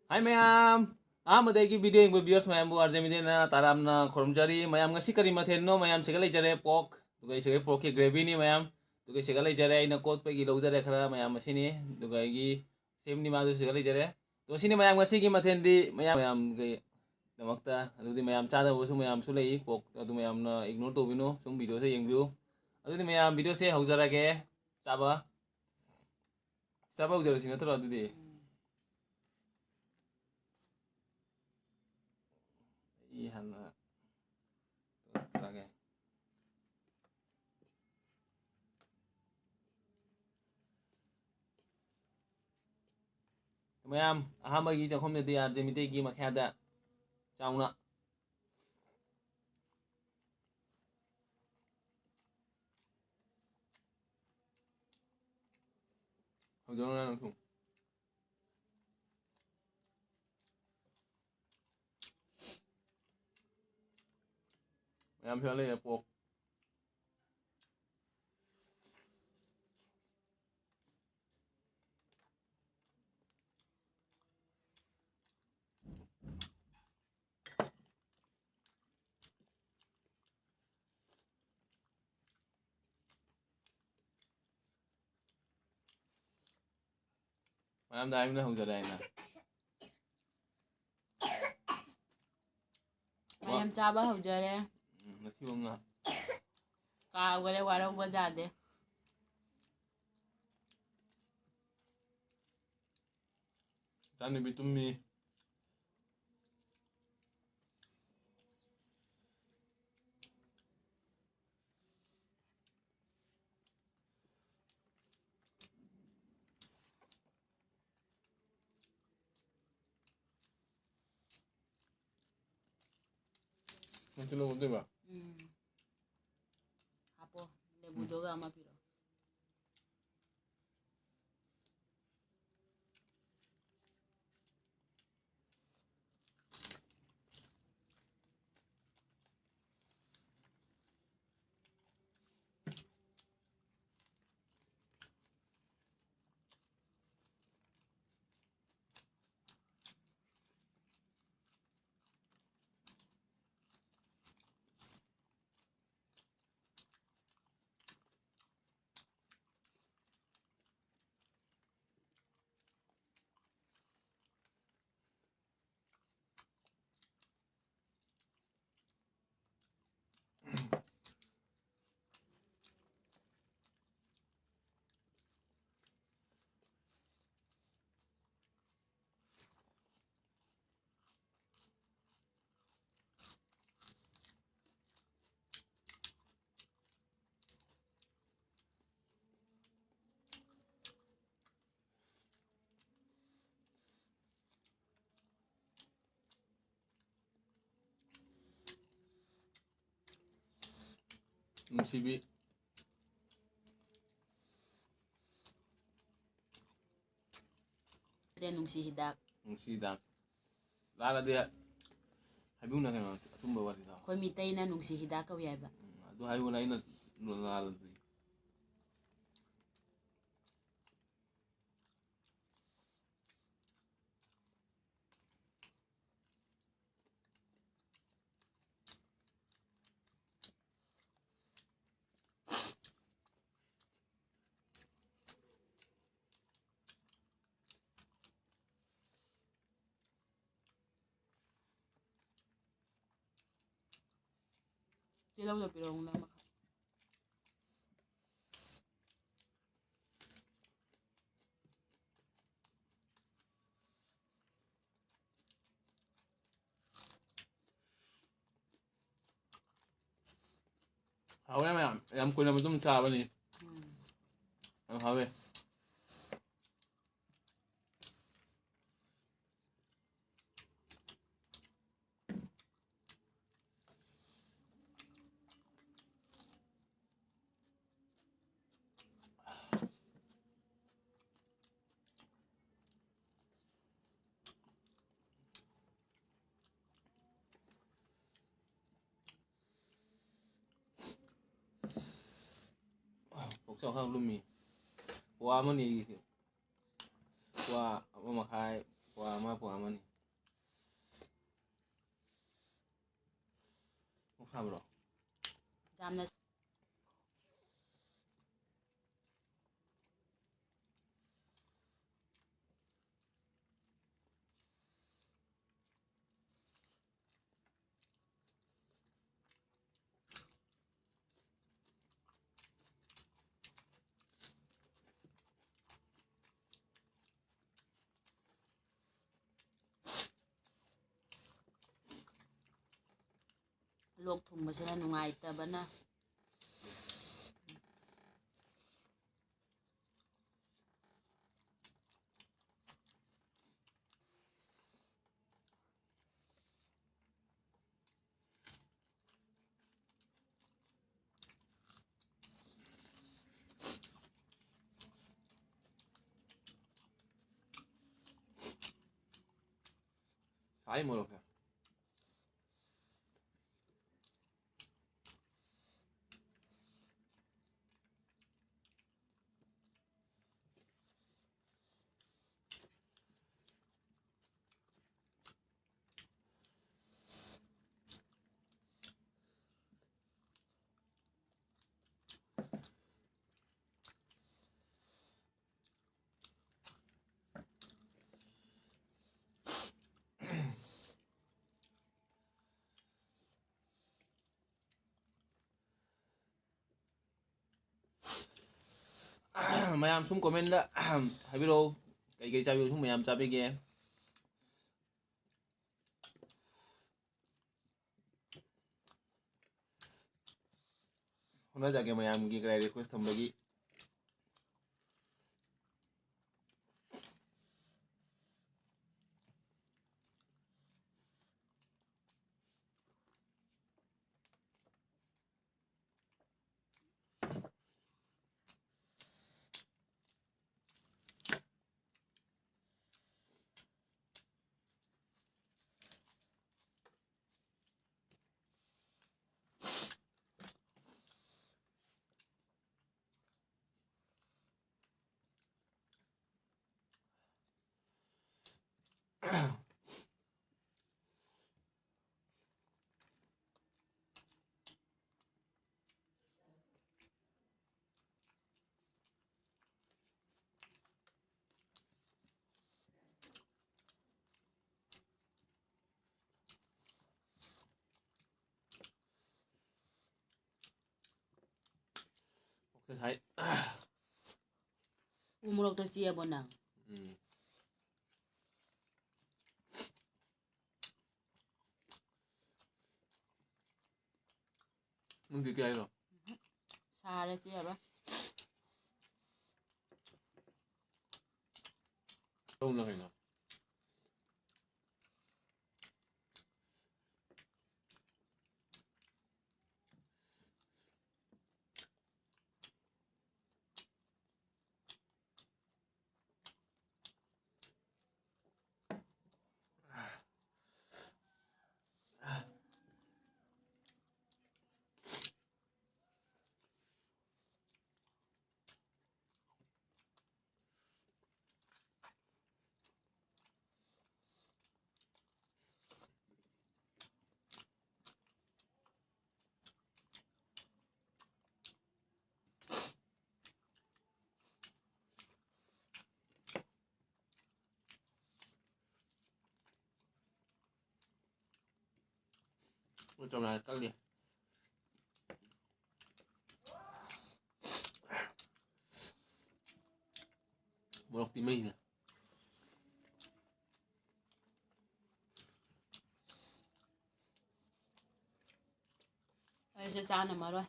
Hai mayam, Ahmadagi video yang viewers mayam bu arjamidena taramna khoromjari mayam ngasi kari mathenno mayam segalai jare pork tugai segai pork ki gravy ni mayam tugai segalai jare ina kot pe gi lojare khara mayam masini tugai gi semni madu segalai jare to sini mayam ngasi gi mathendi mayam gai damakta adudi mayam chada bu su mayam su lei pork adu mayam na ignore to bino sum video se yengbiu adudi mayam video se haujarage chaba chaba haujarasi natro adudi ihana lagi mayam ahamagi chakhamdadi arjamidegi makhada chauna haujarona nangsu mayam phale pork mayam daim na haujarai na mayam chaba hawjare nathi bonga kaawgale warauba jade tani bitummi nanti lo udah ba hapo lebu doga ama piro nungsibi de nungsi hidak nungsidang laga dia habuna kan atumba wari da koi mitai na nungsi hidak ka yaiba adu hayuna ina nolal silaw da pirong na maka hawe yam ko na mutum ta bani hawe pokso khang lumi wa mani wa makai Puwa amani. Fabro. Yamna lok thungbasina nungaitabana Ay mo ka. Mayam sum comment da habiro kay sabi sum mayam sabi ge. Hona jage mayam gi kay request thambagi. Sai. umurok ta chia bona Nung gi kay ro. sare chia ba Tong na kay na. Trong này cắt đi. Một tí mình nè. ai se sana maroi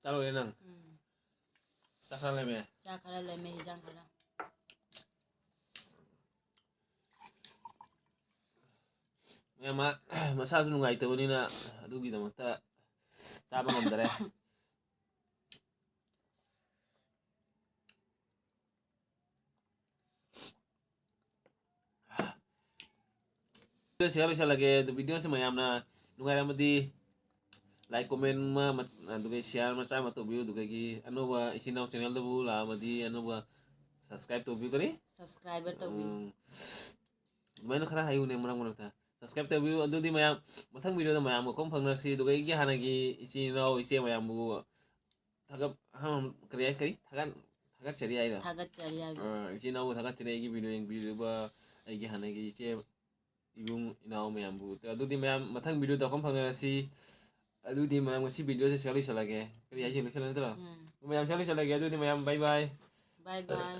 Talo lên nằng. Chắc sang lên mẹ. cha khara le me hijang khara Maya ma masasu nungaitabonina adugidamakta ꯆꯥꯕ ꯉꯝꯗꯔꯦ video ꯁꯤꯌꯔ ꯂꯣꯏꯁꯤꯜꯂꯒꯦ ꯑꯗꯨ ꯚꯤꯗꯤꯑꯣꯁꯤ ꯃꯌꯥꯝꯅ ꯅꯨꯡꯉꯥꯏꯔꯝꯃꯗꯤ like comment ꯑꯃ ꯑꯗꯨꯒ share ꯃꯆꯥ ꯑꯃ ꯇꯧꯕꯤꯌꯨ ꯑꯗꯨꯒꯤ ꯑꯅꯧꯕ ꯏꯆꯤꯟ ꯏꯅꯥꯎ ꯆꯦꯅꯦꯜꯗꯕꯨ ꯂꯥꯛꯑꯃꯗꯤ ꯑꯅꯧꯕ ꯁꯕꯁꯀ꯭ꯔꯥꯏꯕ ꯇꯧꯕꯤꯌꯨ ꯁꯕꯁꯀ꯭ꯔꯥꯏꯕꯔ ꯇꯧꯕꯤꯌꯨ ꯑꯗꯨꯃꯥꯏꯅ ꯈꯔ ꯍꯥꯏꯌꯨꯅꯦ ꯃꯔꯛ ꯃꯔꯛꯇ ꯁꯕꯁꯀ꯭ꯔꯥꯏꯕ ꯇꯧꯕꯤꯌꯨ ꯑꯗꯨꯗꯤ ꯃꯌꯥꯝ ꯃꯊꯪ ꯚꯤꯗꯤꯑꯣꯗ ꯃꯌꯥꯝꯒ ꯀꯣꯡ ꯐꯪꯅꯔꯁꯤ ꯑꯗꯨꯒ ꯑꯩꯒꯤ ꯍꯥꯟꯅꯒꯤ ꯏꯆꯤꯟ ꯏꯅꯥꯎ ꯏꯆꯦ ꯃꯌꯥꯝꯕꯨ ꯊꯥꯒꯠꯆꯔꯤ ꯍꯥꯏꯔ ꯊꯥꯒꯠꯆꯔꯤ ꯍꯥꯏꯕ ꯏꯆꯤꯟ ꯏꯅꯥꯎꯕꯨ ꯊꯥꯒꯠꯆꯔꯤ ꯑꯩꯒꯤ ꯚꯤꯗꯤꯑꯣ ꯌꯦꯡꯕꯤꯔꯤꯕ ꯑꯩꯒꯤ ꯍꯥꯟꯅꯒꯤ ꯏꯆꯦ ꯏꯕꯨꯡ ꯏꯅꯥꯎ ꯃꯌꯥꯝꯕꯨ ꯑꯗꯨꯗꯤ ꯃꯌꯥꯝ ꯃꯊꯪ ꯚꯤꯗꯤꯑꯣꯗ ꯀꯣꯡ ꯐꯪꯅꯔꯁꯤ ꯑꯗꯨꯗꯤ ꯃꯌꯥꯝ ꯉꯁꯤ ꯚꯤꯗꯤꯑꯣꯁꯦ ꯁꯤꯌꯔ ꯂꯣꯏꯁꯤꯜꯂꯒꯦ ꯀꯔꯤ ꯍꯥꯏꯁꯤ ꯂꯣꯏꯁꯤꯜꯂꯒꯦ ꯅꯠꯇ꯭ꯔꯣ ꯃꯌꯥꯝ ꯁꯤꯌꯔ ꯂꯣꯏꯁꯤꯜꯂꯒꯦ ꯑꯗꯨꯗꯤ ꯃꯌꯥꯝ ꯕꯥꯏ ꯕꯥꯏ ꯕꯥꯏ ꯕꯥꯏ